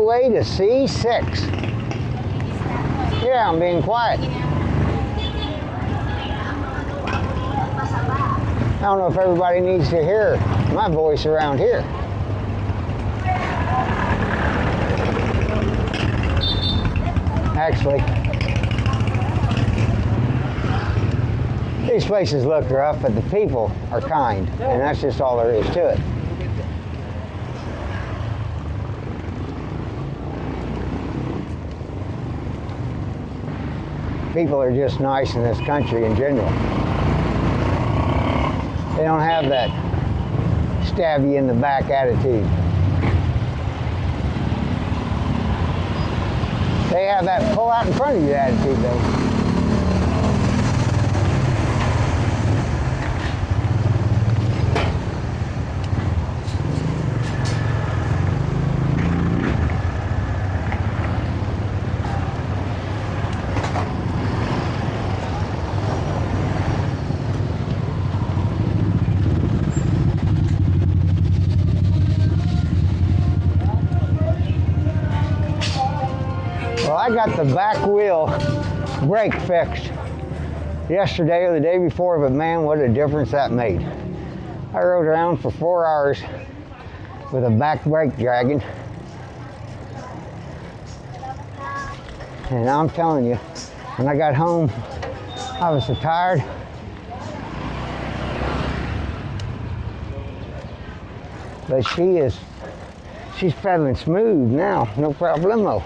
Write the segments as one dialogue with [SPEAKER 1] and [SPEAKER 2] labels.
[SPEAKER 1] way to C6. Yeah, I'm being quiet. I don't know if everybody needs to hear my voice around here. Actually, these places look rough, but the people are kind, and that's just all there is to it. People are just nice in this country in general. They don't have that stab you in the back attitude. They have that pull out in front of you attitude though. I got the back wheel brake fixed yesterday or the day before, but man, what a difference that made. I rode around for 4 hours with a back brake dragging, and I'm telling you, when I got home, I was so tired. But she's pedaling smooth now, no problemo.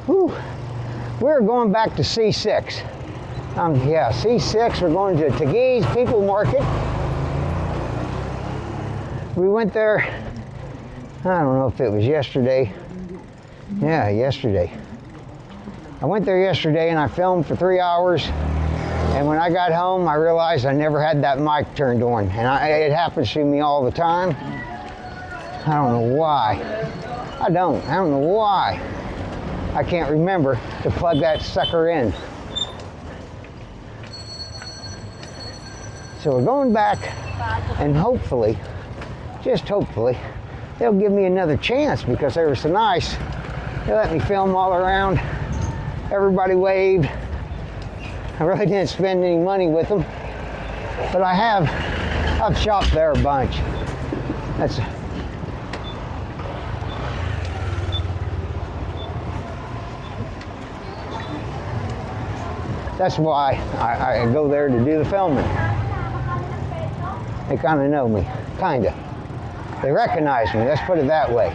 [SPEAKER 1] Whew. We're going back to C6. Yeah, C6, we're going to TAGUIG People Market. We went there, I don't know if it was yesterday. Yeah, yesterday. I went there yesterday and I filmed for 3 hours. And when I got home, I realized I never had that mic turned on. And it happens to me all the time. I don't know why. I don't know why. I can't remember to plug that sucker in. So we're going back, and hopefully, just hopefully, they'll give me another chance because they were so nice. They let me film all around. Everybody waved. I really didn't spend any money with them, but I've shopped there a bunch. That's why I go there to do the filming. They kind of know me, kind of. They recognize me, let's put it that way.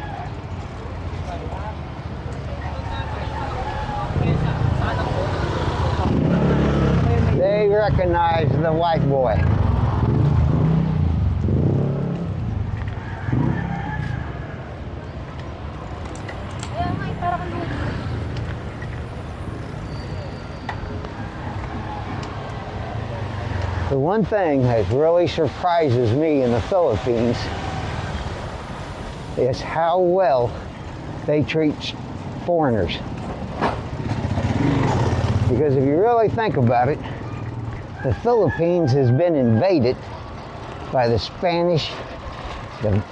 [SPEAKER 1] They recognize the white boy. The one thing that really surprises me in the Philippines is how well they treat foreigners. Because if you really think about it, the Philippines has been invaded by the Spanish, the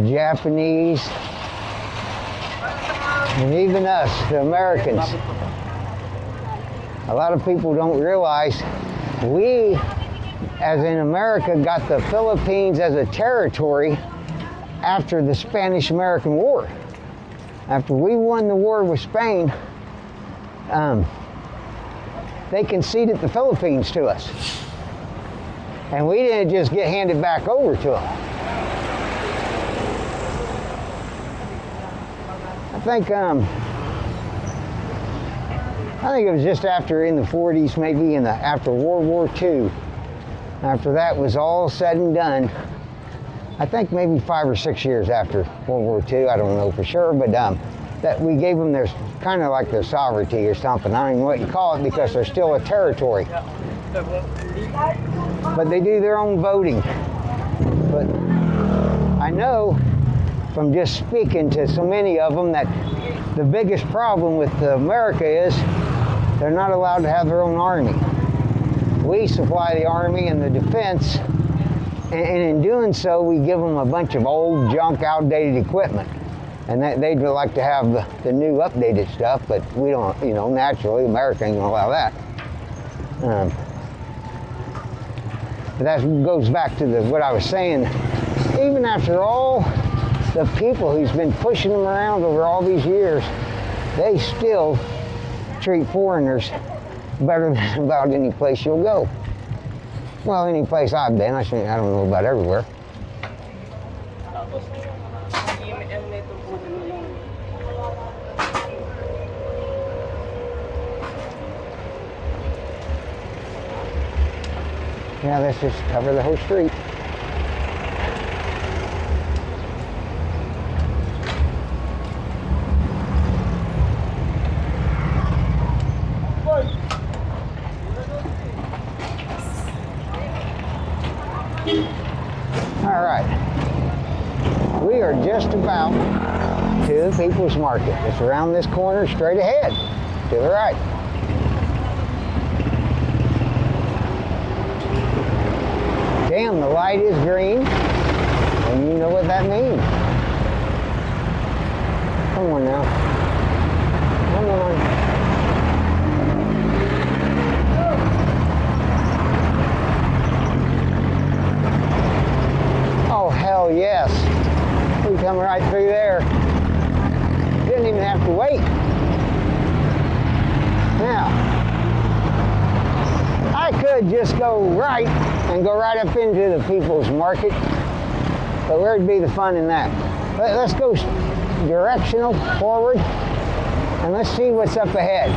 [SPEAKER 1] Japanese, and even us, the Americans. A lot of people don't realize we, as in America, got the Philippines as a territory after the Spanish-American War. After we won the war with Spain, they conceded the Philippines to us. And we didn't just get handed back over to them. I think it was just after, in the 40s, maybe after World War II. After that was all said and done, I think maybe 5 or 6 years after World War II, I don't know for sure, but that we gave them their, kind of like their sovereignty or something. I don't know what you call it because they're still a territory. But they do their own voting. But I know from just speaking to so many of them that the biggest problem with America is they're not allowed to have their own army. We supply the army and the defense, And in doing so, we give them a bunch of old, junk, outdated equipment. And they'd like to have the new, updated stuff, but we don't, you know, naturally, America ain't gonna allow that. But that goes back to what I was saying. Even after all the people who's been pushing them around over all these years, they still treat foreigners better than about any place you'll go. Well, any place I've been, I don't know about everywhere. Yeah, let's just cover the whole street. All right, we are just about to the People's Market. It's around this corner, straight ahead, to the right. Damn, the light is green, and you know what that means. Come on now. Come on. Oh, hell yes. We come right through there. Didn't even have to wait. Now, I could just go right and go right up into the People's Market, but where'd be the fun in that? Let's go directional forward, and let's see what's up ahead.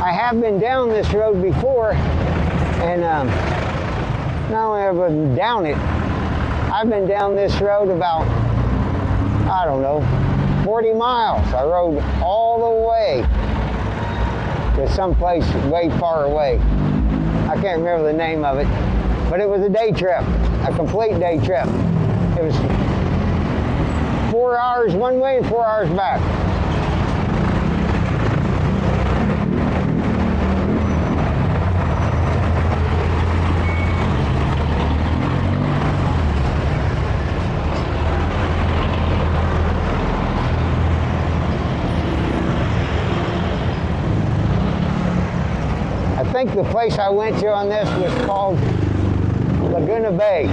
[SPEAKER 1] I have been down this road before, and not only have I been down it, I've been down this road about, I don't know, 40 miles. I rode all the way to someplace way far away. I can't remember the name of it, but it was a day trip, a complete day trip. It was 4 hours one way and 4 hours back. I think the place I went to on this was called Laguna Bay.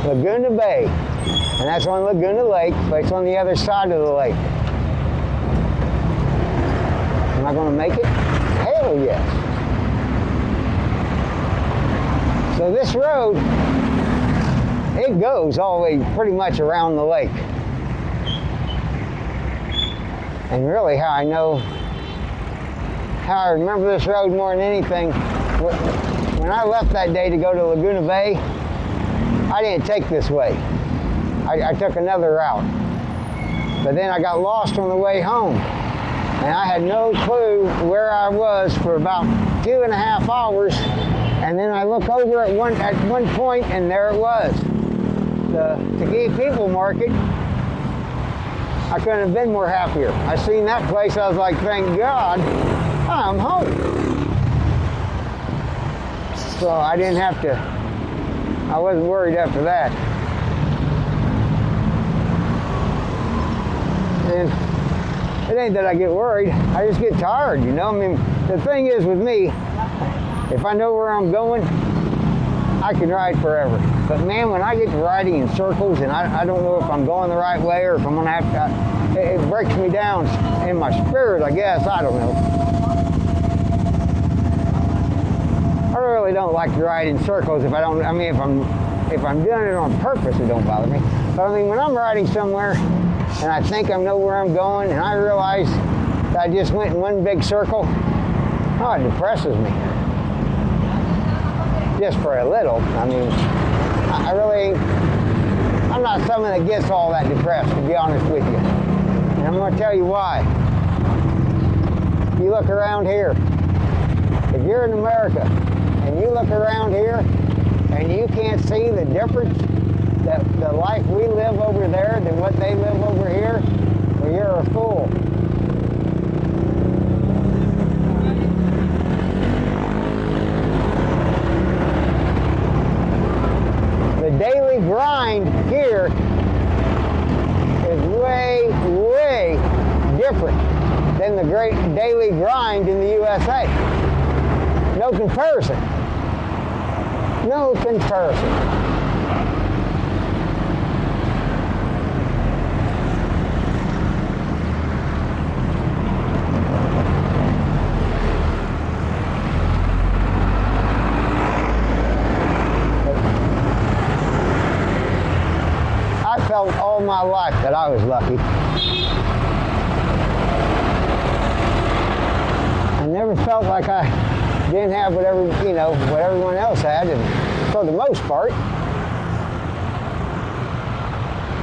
[SPEAKER 1] Laguna Bay. And that's on Laguna Lake, but it's on the other side of the lake. Am I going to make it? Hell yes. So this road, it goes all the way pretty much around the lake. And really how I remember this road more than anything, when I left that day to go to Laguna Bay, I didn't take this way. I took another route. But then I got lost on the way home, and I had no clue where I was for about 2.5 hours, and then I look over at one point, and there it was, the TAGUIG People Market. I couldn't have been more happier. I seen that place, I was like, thank God, I'm home. So I didn't have to, I wasn't worried after that. And it ain't that I get worried, I just get tired, you know? I mean, the thing is with me, if I know where I'm going, I can ride forever. But man, when I get to riding in circles and I don't know if I'm going the right way or if I'm gonna have to, it breaks me down in my spirit, I guess, I don't know. I really don't like to ride in circles if I don't, I mean, if I'm doing it on purpose, it don't bother me. But I mean, when I'm riding somewhere and I think I know where I'm going and I realize that I just went in one big circle, oh, it depresses me. Just for a little. I mean, I'm not someone that gets all that depressed, to be honest with you. And I'm going to tell you why. You look around here. If you're in America and you look around here and you can't see the difference, that the life we live over there than what they live over here, well, you're a fool. daily grind here is way, way different than the great daily grind in the USA. No comparison. No comparison. I felt all my life that I was lucky. I never felt like I didn't have what everyone else had, and for the most part.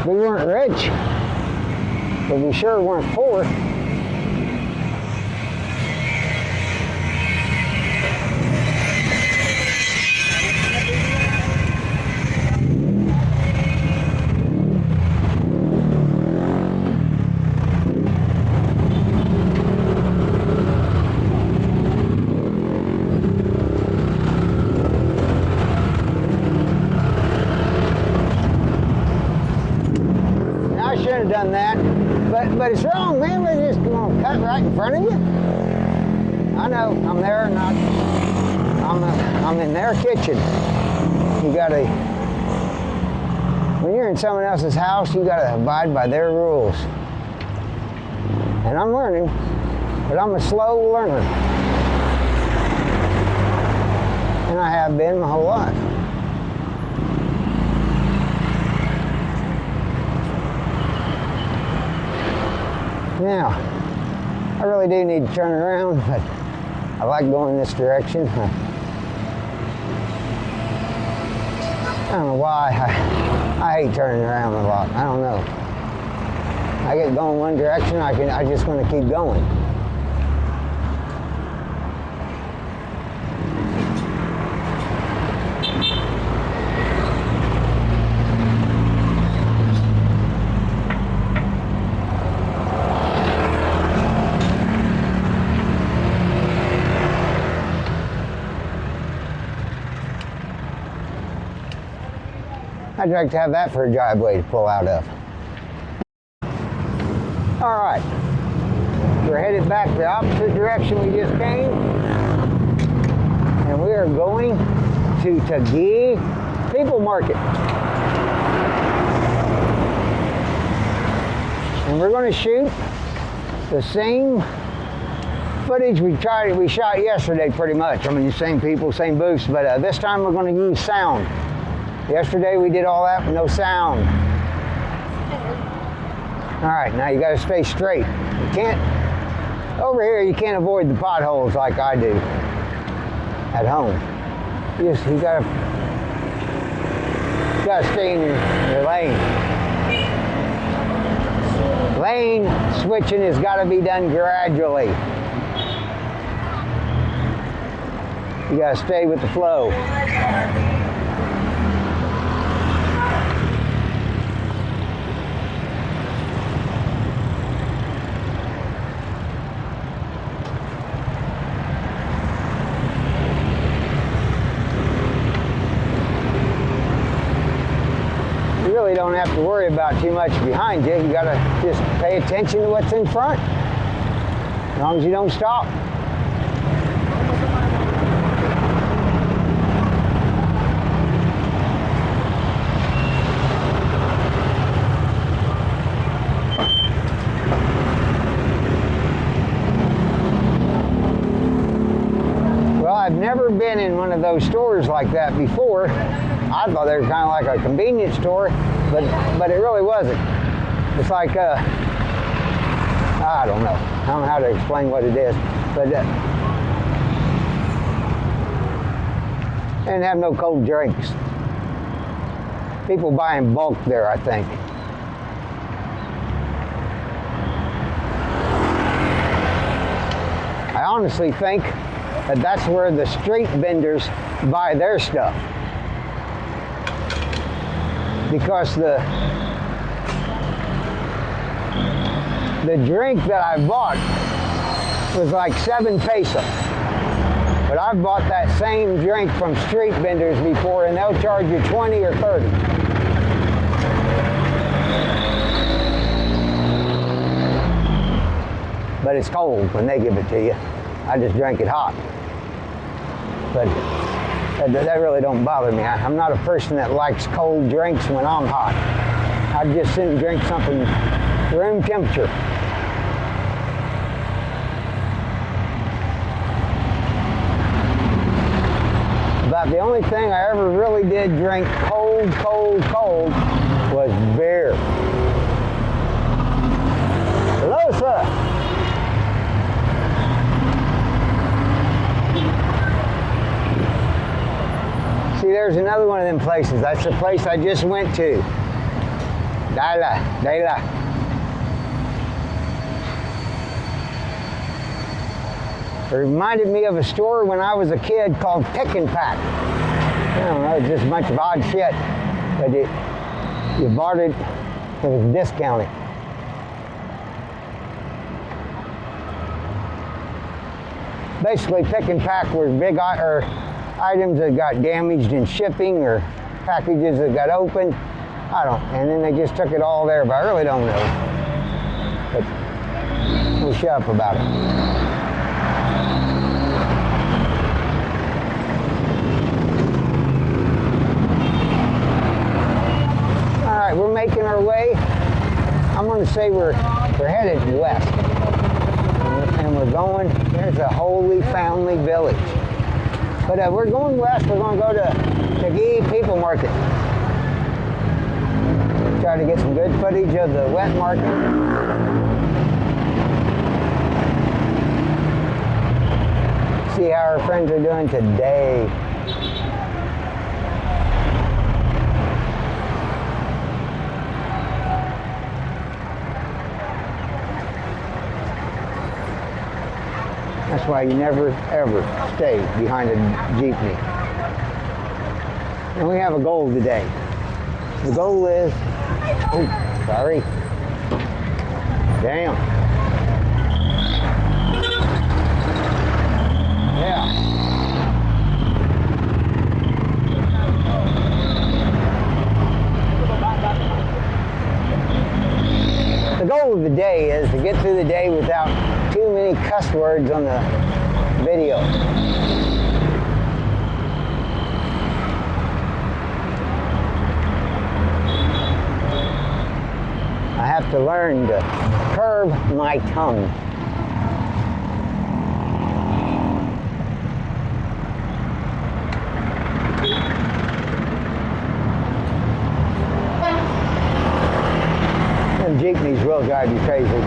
[SPEAKER 1] We weren't rich, but we sure weren't poor. Done that, but it's wrong, man. They just gonna cut right in front of you. I know, I'm there, not. I'm in their kitchen. You gotta, when you're in someone else's house, you gotta abide by their rules. And I'm learning, but I'm a slow learner, and I have been my whole life. Now, I really do need to turn around, but I like going this direction. I don't know why. I hate turning around a lot. I don't know. I get going one direction, I just want to keep going. I'd like to have that for a driveway to pull out of. All right, we're headed back the opposite direction we just came, and we are going to TAGUIG People Market. And we're going to shoot the same footage we shot yesterday pretty much. I mean, the same people, same booths, but this time we're going to use sound. Yesterday we did all that with no sound. All right, now you got to stay straight. You can't, over here you can't avoid the potholes like I do at home. You gotta stay in your lane. Lane switching has got to be done gradually. You gotta stay with the flow. You don't have to worry about too much behind you. You gotta just pay attention to what's in front, as long as you don't stop. Well, I've never been in one of those stores like that before. I thought they were kind of like a convenience store, but it really wasn't. It's like, I don't know. I don't know how to explain what it is, but and have no cold drinks. People buy in bulk there, I think. I honestly think that that's where the street vendors buy their stuff. Because the drink that I bought was like 7 pesos. But I've bought that same drink from street vendors before, and they'll charge you 20 or 30. it's cold when they give it to you. I just drank it hot. But that really don't bother me. I'm not a person that likes cold drinks when I'm hot. I'd just sit and drink something room temperature. About the only thing I ever really did drink cold was beer. Hello, sir. See, there's another one of them places. That's the place I just went to. Dayla. It reminded me of a store when I was a kid called Pick and Pack. I don't know, it's just a bunch of odd shit. But you bought it was discounted. Basically, Pick and Pack were big items that got damaged in shipping or packages that got opened. And then they just took it all there, but I really don't know. But we'll shut up about it. All right, we're making our way. I'm going to say we're headed west. And we're going, there's a Holy Family Village. But we're going west, we're going to go to TAGUIG People Market. Try to get some good footage of the wet market. See how our friends are doing today. That's why you never, ever stay behind a jeepney. And we have a goal today. The goal is, oh, sorry. Damn. Yeah. The goal of the day is to get through the day without too many cuss words on the video. I have to learn to curb my tongue. Them jeepneys will drive you crazy.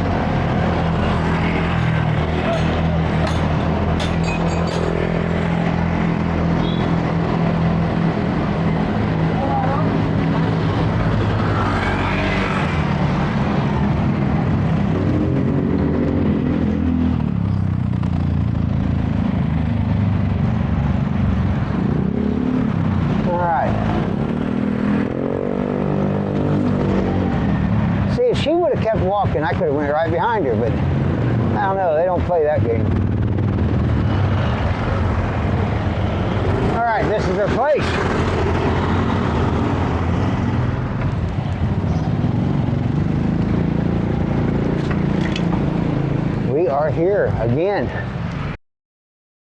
[SPEAKER 1] She would have kept walking, I could have went right behind her, but I don't know, they don't play that game. All right, this is her place. We are here again.